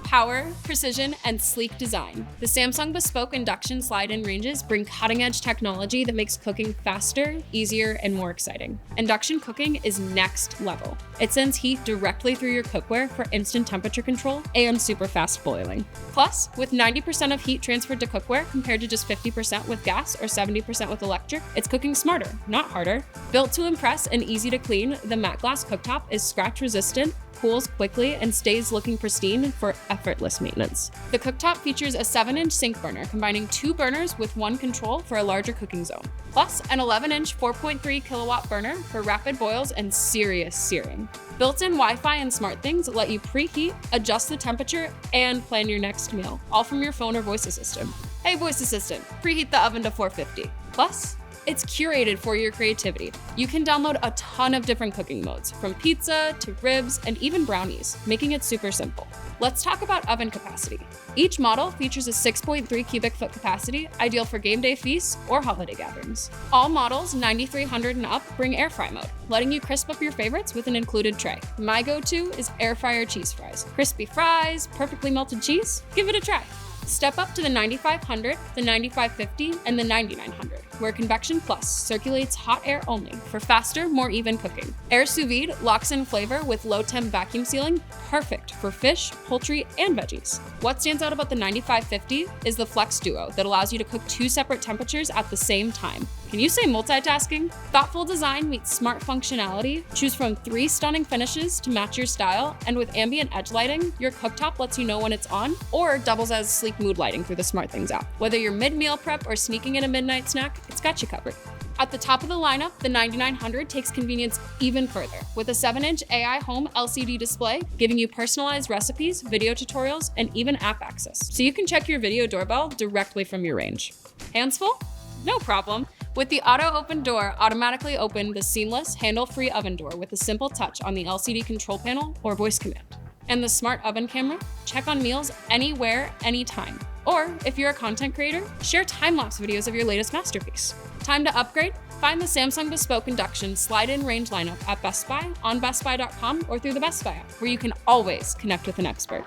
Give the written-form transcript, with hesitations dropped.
Power, precision, and sleek design. The Samsung Bespoke Induction Slide-In Ranges bring cutting-edge technology that makes cooking faster, easier, and more exciting. Induction cooking is next level. It sends heat directly through your cookware for instant temperature control and super fast boiling. Plus, with 90% of heat transferred to cookware compared to just 50% with gas or 70% with electric, it's cooking smarter, not harder. Built to impress and easy to clean, the matte glass cooktop is scratch-resistant, cools quickly, and stays looking pristine for effortless maintenance. The cooktop features a 7-inch sink burner, combining 2 burners with 1 control for a larger cooking zone, plus an 11-inch 4.3 kilowatt burner for rapid boils and serious searing. Built-in Wi-Fi and SmartThings let you preheat, adjust the temperature, and plan your next meal, all from your phone or voice assistant. Hey, voice assistant, preheat the oven to 450. Plus, it's curated for your creativity. You can download a ton of different cooking modes, from pizza to ribs and even brownies, making it super simple. Let's talk about oven capacity. Each model features a 6.3 cubic foot capacity, ideal for game day feasts or holiday gatherings. All models 9300 and up bring air fry mode, letting you crisp up your favorites with an included tray. My go-to is air fryer cheese fries. Crispy fries, perfectly melted cheese? Give it a try. Step up to the 9500, the 9550, and the 9900, where Convection Plus circulates hot air only for faster, more even cooking. Air sous vide locks in flavor with low-temp vacuum sealing, perfect for fish, poultry, and veggies. What stands out about the 9550 is the Flex Duo that allows you to cook 2 separate temperatures at the same time. Can you say multitasking? Thoughtful design meets smart functionality. Choose from 3 stunning finishes to match your style, and with ambient edge lighting, your cooktop lets you know when it's on or doubles as sleek mood lighting through the SmartThings app. Whether you're mid-meal prep or sneaking in a midnight snack, it's got you covered. At the top of the lineup, the 9900 takes convenience even further, with a 7-inch AI Home LCD display giving you personalized recipes, video tutorials, and even app access, so you can check your video doorbell directly from your range. Hands full? No problem. With the auto open door, automatically open the seamless, handle-free oven door with a simple touch on the LCD control panel or voice command. And the smart oven camera, check on meals anywhere, anytime. Or if you're a content creator, share time-lapse videos of your latest masterpiece. Time to upgrade? Find the Samsung Bespoke Induction Slide-In Range lineup at Best Buy, on bestbuy.com, or through the Best Buy app, where you can always connect with an expert.